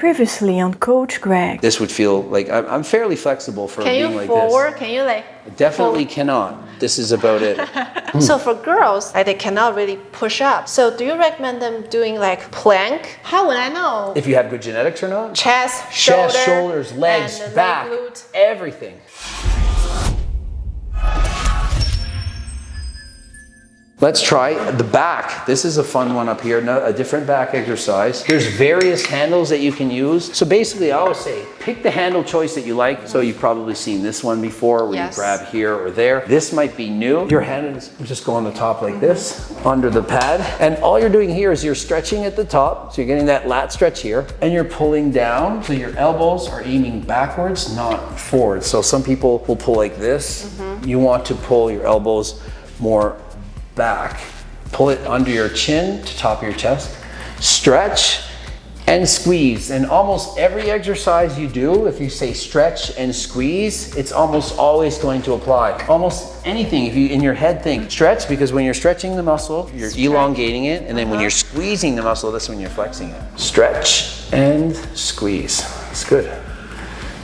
previously on Coach Greg. This would feel like I'm fairly flexible for being like forward? this. Can you like? I definitely cannot. This is about it. So for girls, like, they cannot really push up. So do you recommend them doing like plank? How would I know? If you have good genetics or not? Chest, shoulders, legs, and the back, leg glute. everything. Let's try the back. This is a fun one up here, a different back exercise. There's various handles that you can use. So basically I always say, pick the handle choice that you like. So you've probably seen this one before where you grab here or there. This might be new. Your hand is just go on the top like this, under the pad. And all you're doing here is you're stretching at the top. So you're getting that lat stretch here and you're pulling down. So your elbows are aiming backwards, not forward. So some people will pull like this. You want to pull your elbows more back. Pull it under your chin to top of your chest. Stretch and squeeze. And almost every exercise you do, if you say stretch and squeeze, it's almost always going to apply. Almost anything, if you in your head think stretch, because when you're stretching the muscle, you're elongating it, and then when you're squeezing the muscle, that's when you're flexing it. Stretch and squeeze. It's good.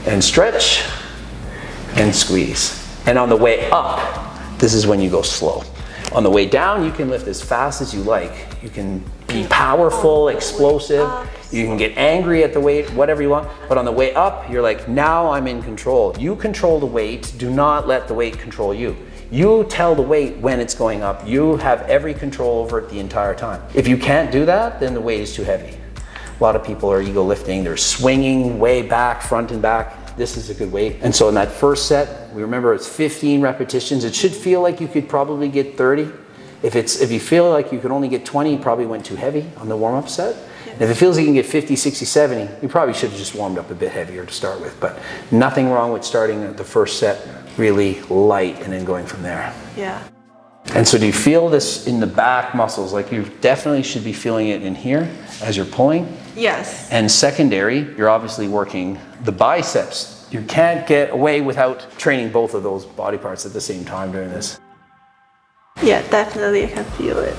And stretch and squeeze. And on the way up, this is when you go slow. On the way down, you can lift as fast as you like. You can be powerful, explosive. You can get angry at the weight, whatever you want. But on the way up, you're like, now I'm in control. You control the weight. Do not let the weight control you. You tell the weight when it's going up. You have every control over it the entire time. If you can't do that, then the weight is too heavy. A lot of people are ego lifting. They're swinging way back, front and back. This is a good weight. And so in that first set, we remember it's 15 repetitions. It should feel like you could probably get 30. If you feel like you could only get 20, you probably went too heavy on the warm-up set. And if it feels like you can get 50, 60, 70, you probably should have just warmed up a bit heavier to start with. But nothing wrong with starting at the first set really light and then going from there. Yeah. And so do you feel this in the back muscles? Like you definitely should be feeling it in here as you're pulling. Yes. And secondary, you're obviously working the biceps. You can't get away without training both of those body parts at the same time doing this. Yeah, definitely I can feel it.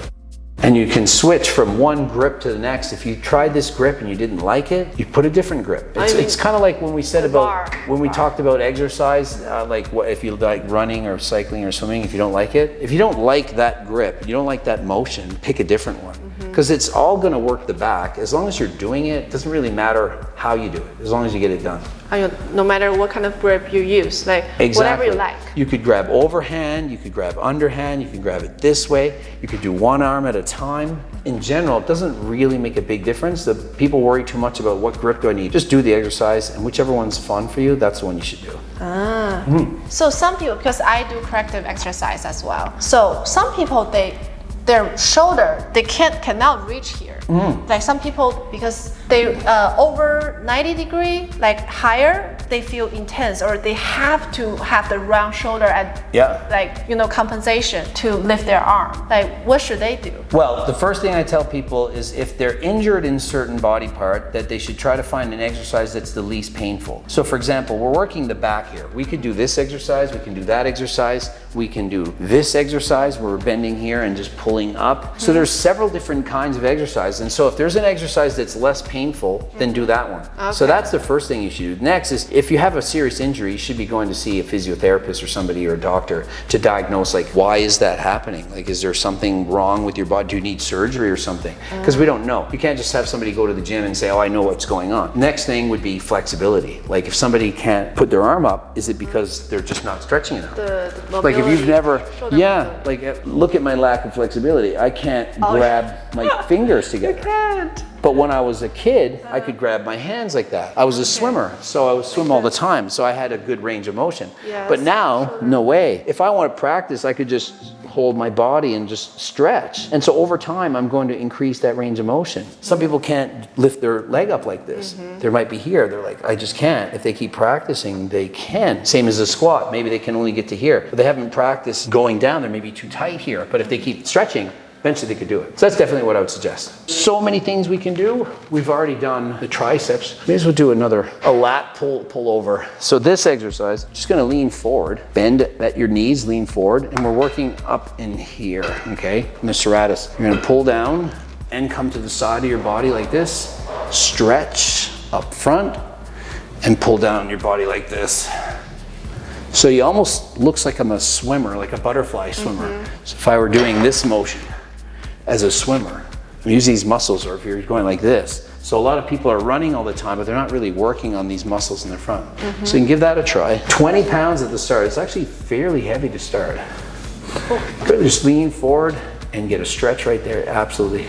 And you can switch from one grip to the next. If you tried this grip and you didn't like it, you put a different grip. It's kind of like when we said about, when we talked about exercise, like what if you like running or cycling or swimming, if you don't like it. If you don't like that grip, you don't like that motion, pick a different one. Because it's all gonna work the back. As long as you're doing it, it doesn't really matter how you do it, as long as you get it done. No matter what kind of grip you use, like whatever you like. You could grab overhand, you could grab underhand, you can grab it this way, you could do one arm at a time. In general, it doesn't really make a big difference. The people worry too much about what grip do I need. Just do the exercise, and whichever one's fun for you, that's the one you should do. So some people, because I do corrective exercise as well, so some people, their shoulder, they cannot reach here. Like some people, because they over 90 degree, like higher, they feel intense, or they have to have the round shoulder and like, you know, compensation to lift their arm. Like, what should they do? Well, the first thing I tell people is if they're injured in certain body part, that they should try to find an exercise that's the least painful. So for example, we're working the back here. We could do this exercise, we can do that exercise, we can do this exercise where we're bending here and just pulling up. So there's several different kinds of exercise. And so if there's an exercise that's less painful, then do that one. So that's the first thing you should do. Next is if you have a serious injury, you should be going to see a physiotherapist or somebody or a doctor to diagnose, like, why is that happening? Like, is there something wrong with your body? Do you need surgery or something? Because we don't know. You can't just have somebody go to the gym and say, oh, I know what's going on. Next thing would be flexibility. Like if somebody can't put their arm up, is it because they're just not stretching enough? The like if you've never, mobility. like look at my lack of flexibility. I can't grab my fingers together. You can't. But when I was a kid, I could grab my hands like that. I was a swimmer, so I would swim all the time, so I had a good range of motion. But now, no way. If I want to practice, I could just hold my body and just stretch. And so over time, I'm going to increase that range of motion. Some people can't lift their leg up like this. They might be here, they're like, I just can't. If they keep practicing, they can. Same as a squat, maybe they can only get to here. But they haven't practiced going down, they're maybe too tight here. But if they keep stretching, eventually they could do it. So that's definitely what I would suggest. So many things we can do. We've already done the triceps. May as well do a lat pull over. So this exercise, just gonna lean forward, bend at your knees, lean forward, and we're working up in here, okay? In the serratus. You're gonna pull down and come to the side of your body like this. Stretch up front and pull down your body like this. So you almost looks like I'm a swimmer, like a butterfly swimmer. So if I were doing this motion as a swimmer, use these muscles, or if you're going like this. So a lot of people are running all the time, but they're not really working on these muscles in the front. So you can give that a try. 20 pounds at the start. It's actually fairly heavy to start. Good, just lean forward and get a stretch right there, absolutely.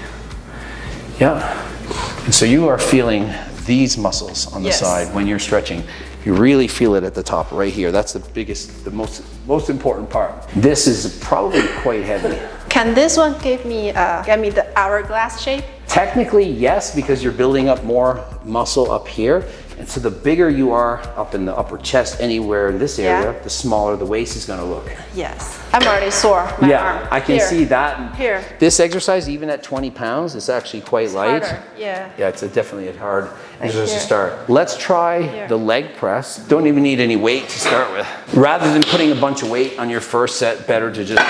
Yeah, and so you are feeling these muscles on the side when you're stretching. You really feel it at the top right here. That's the biggest, the most important part. This is probably quite heavy. Can this one give me the hourglass shape? Technically, yes, because you're building up more muscle up here. And so the bigger you are up in the upper chest, anywhere in this area, the smaller the waist is gonna look. Yes, I'm already sore, my arm. I can see that. Here. This exercise, even at 20 pounds, is actually quite light. Harder. Yeah, it's definitely a hard exercise to start. Let's try the leg press. Don't even need any weight to start with. Rather than putting a bunch of weight on your first set, better to just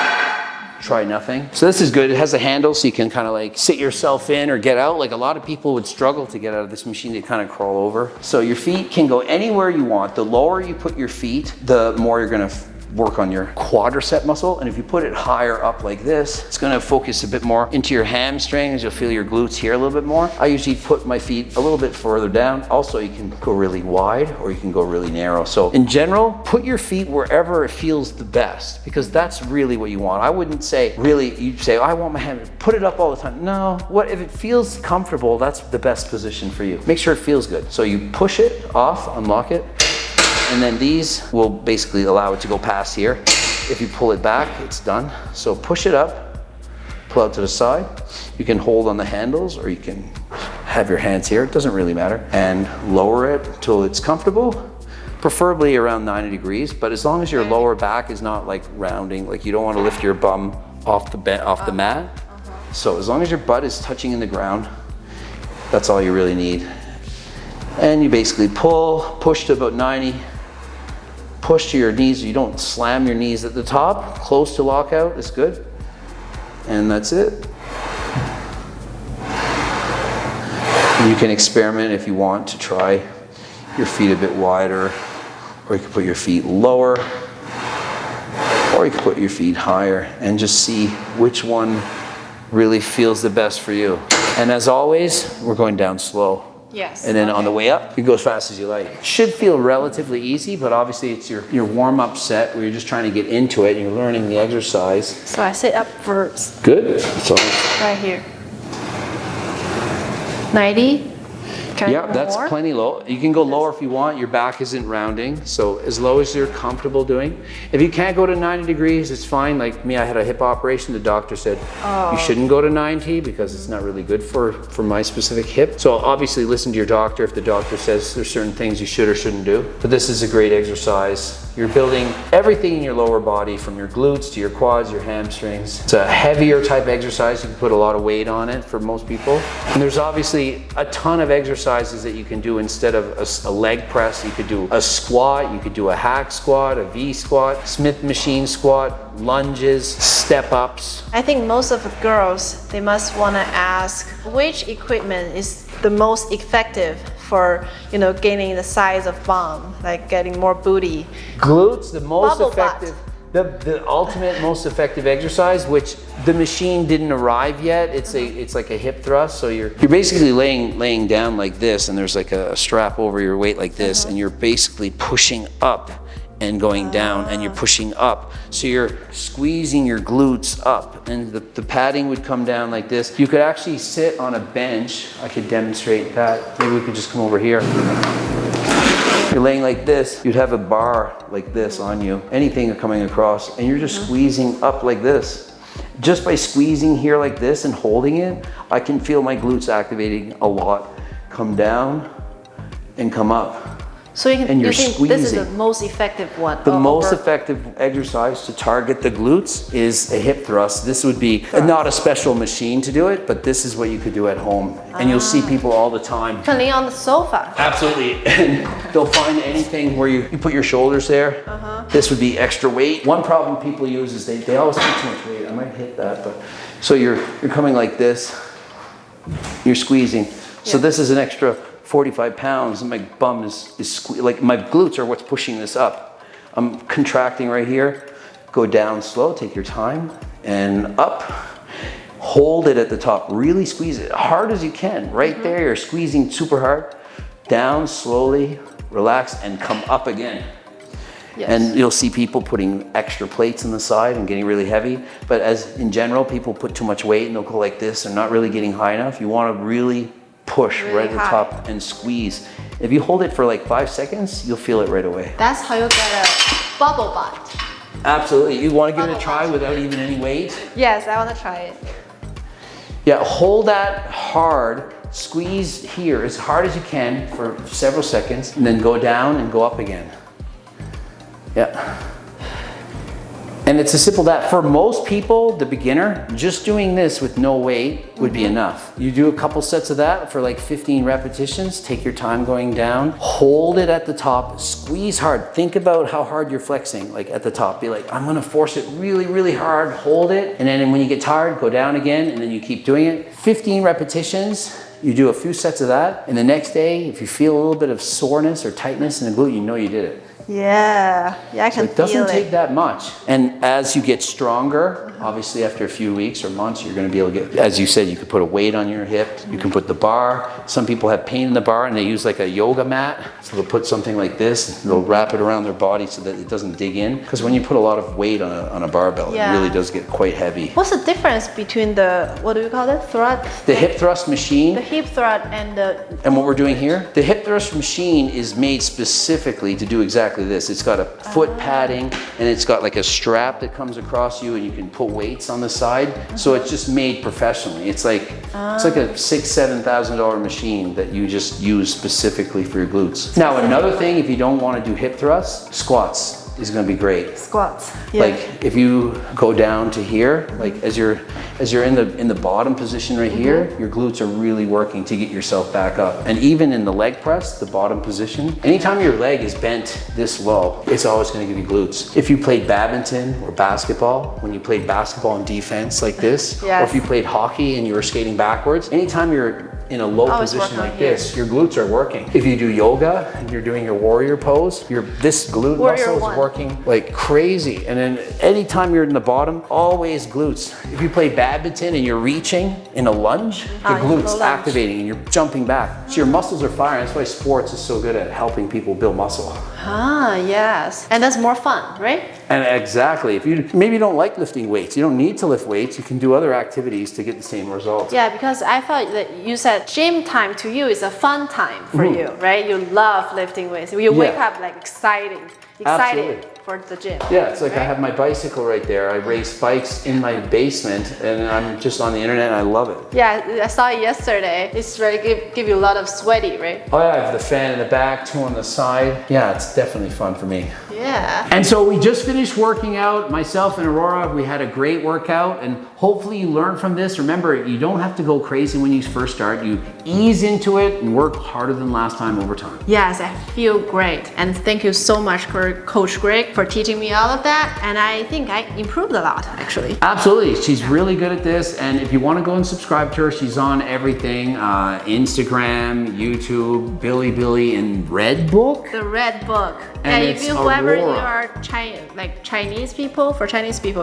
try nothing. So this is good. It has a handle so you can kind of like sit yourself in or get out. Like a lot of people would struggle to get out of this machine. They kind of crawl over. So your feet can go anywhere you want. The lower you put your feet, the more you're going to work on your quadricep muscle. And if you put it higher up like this, it's going to focus a bit more into your hamstrings. You'll feel your glutes here a little bit more. I usually put my feet a little bit further down. Also, you can go really wide or you can go really narrow. So in general, put your feet wherever it feels the best, because that's really what you want. I wouldn't say really, you'd say, oh, I want my hand, put it up all the time. No, what if it feels comfortable, that's the best position for you. Make sure it feels good. So you push it off, unlock it, and then these will basically allow it to go past here. If you pull it back, it's done. So push it up, pull out to the side. You can hold on the handles or you can have your hands here. It doesn't really matter. And lower it until it's comfortable, preferably around 90 degrees. But as long as your lower back is not like rounding, like you don't want to lift your bum off the mat. So as long as your butt is touching in the ground, that's all you really need. And you basically push to about 90. Push to your knees. You don't slam your knees at the top. Close to lockout is good. And that's it. And you can experiment if you want to try your feet a bit wider, or you can put your feet lower, or you can put your feet higher and just see which one really feels the best for you. And as always, we're going down slow. Yes. And then on the way up, you go as fast as you like. It should feel relatively easy, but obviously it's your warm-up set where you're just trying to get into it and you're learning the exercise. So I sit up first. Good. So right here. 90. Yeah, that's plenty low. You can go lower if you want. Your back isn't rounding. So as low as you're comfortable doing. If you can't go to 90 degrees, it's fine. Like me, I had a hip operation. The doctor said you shouldn't go to 90 because it's not really good for my specific hip. So obviously listen to your doctor if the doctor says there's certain things you should or shouldn't do. But this is a great exercise. You're building everything in your lower body, from your glutes to your quads, your hamstrings. It's a heavier type exercise. You can put a lot of weight on it for most people. And there's obviously a ton of exercises that you can do instead of a leg press. You could do a squat, you could do a hack squat, a V squat, Smith machine squat, lunges, step ups. I think most of the girls, they must want to ask which equipment is the most effective for, you know, gaining the size of bum, like getting more booty. Glutes, the most Bubble effective. The ultimate most effective exercise, which the machine didn't arrive yet. It's like a hip thrust. So you're basically laying down like this, and there's like a strap over your weight like this, and you're basically pushing up and going down, and you're pushing up. So you're squeezing your glutes up, and the padding would come down like this. You could actually sit on a bench. I could demonstrate that. Maybe we could just come over here. You're laying like this, you'd have a bar like this on you, anything coming across, and you're just squeezing up like this. Just by squeezing here like this and holding it, I can feel my glutes activating a lot. Come down and come up. So you think squeezing. this is the most effective one? The most effective exercise to target the glutes is a hip thrust. This would be not a special machine to do it, but this is what you could do at home. And you'll see people all the time. You can lay on the sofa. Absolutely. And they'll find anything where you put your shoulders there. This would be extra weight. One problem people use is they always put too much weight. I might hit that, but so you're coming like this. You're squeezing. So this is an extra 45 pounds and my bum is like my glutes are what's pushing this up. I'm contracting right here. Go down slow, take your time, and up. Hold it at the top, really squeeze it hard as you can. Right there, you're squeezing super hard. Down slowly, relax, and come up again. Yes. And you'll see people putting extra plates on the side and getting really heavy. But as in general, people put too much weight and they'll go like this and not really getting high enough. You want to really push really right at the top and squeeze. If you hold it for like 5 seconds, you'll feel it right away. That's how you get a bubble butt. Absolutely. You want to give it a try without even any weight? Yes, I want to try it. Yeah, hold that hard, squeeze here as hard as you can for several seconds, and then go down and go up again. Yeah. And it's as simple that for most people, the beginner, just doing this with no weight would be enough. You do a couple sets of that for like 15 repetitions, take your time going down, hold it at the top, squeeze hard. Think about how hard you're flexing, like at the top. Be like, I'm gonna force it really, really hard, hold it, and then when you get tired, go down again, and then you keep doing it. 15 repetitions, you do a few sets of that, and the next day, if you feel a little bit of soreness or tightness in the glute, you know you did it. Yeah, I can feel it. It doesn't take that much. And as you get stronger, obviously after a few weeks or months, you're going to be able to get, as you said, you could put a weight on your hip. You can put the bar. Some people have pain in the bar and they use like a yoga mat. So they'll put something like this, they'll wrap it around their body so that it doesn't dig in. Because when you put a lot of weight on a barbell, it really does get quite heavy. What's the difference between the, what do you call it, thrust? The hip thrust machine. The hip thrust and the... And what we're doing here, the hip thrust machine is made specifically to do exactly this. It's got a foot padding and it's got like a strap that comes across you and you can put weights on the side. So it's just made professionally. It's like a $6,000–7,000 machine that you just use specifically for your glutes. Now another thing, if you don't want to do hip thrusts, squats is going to be great. Squats. Yeah. Like if you go down to here, like as you're in the bottom position right here, your glutes are really working to get yourself back up. And even in the leg press, the bottom position, anytime your leg is bent this low, it's always going to give you glutes. If you played badminton or basketball, when you played basketball in defense like this, or if you played hockey and you were skating backwards, anytime you're in a low position like this, your glutes are working. If you do yoga and you're doing your warrior pose, this glute muscle is working like crazy. And then anytime you're in the bottom, always glutes. If you play badminton and you're reaching in a lunge, your glutes activating and you're jumping back. So your muscles are firing. That's why sports is so good at helping people build muscle. Ah, yes. And that's more fun, right? And exactly. If you maybe don't like lifting weights, you don't need to lift weights. You can do other activities to get the same results. Yeah, because I thought that you said gym time to you is a fun time for you, right? You love lifting weights. You wake up like excited for the gym. Yeah, it's like I have my bicycle right there. I race bikes in my basement and I'm just on the internet and I love it. Yeah, I saw it yesterday. It's really give you a lot of sweaty, right? Oh yeah, I have the fan in the back, two on the side. Yeah, it's definitely fun for me. Yeah. And so we just finished working out, myself and Aurora. We had a great workout and hopefully you learned from this. Remember, you don't have to go crazy when you first start. You ease into it and work harder than last time over time. Yes, I feel great. And thank you so much for Coach Greg for teaching me all of that. And I think I improved a lot, actually. Absolutely. She's really good at this. And if you want to go and subscribe to her, she's on everything. Instagram, YouTube, Billy, and Red Book. The Red Book. And if you whoever you are Chinese people,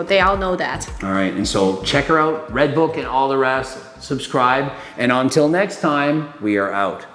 they all know that. All right. And so check her out, Red Book and all the rest. Subscribe. And until next time, we are out.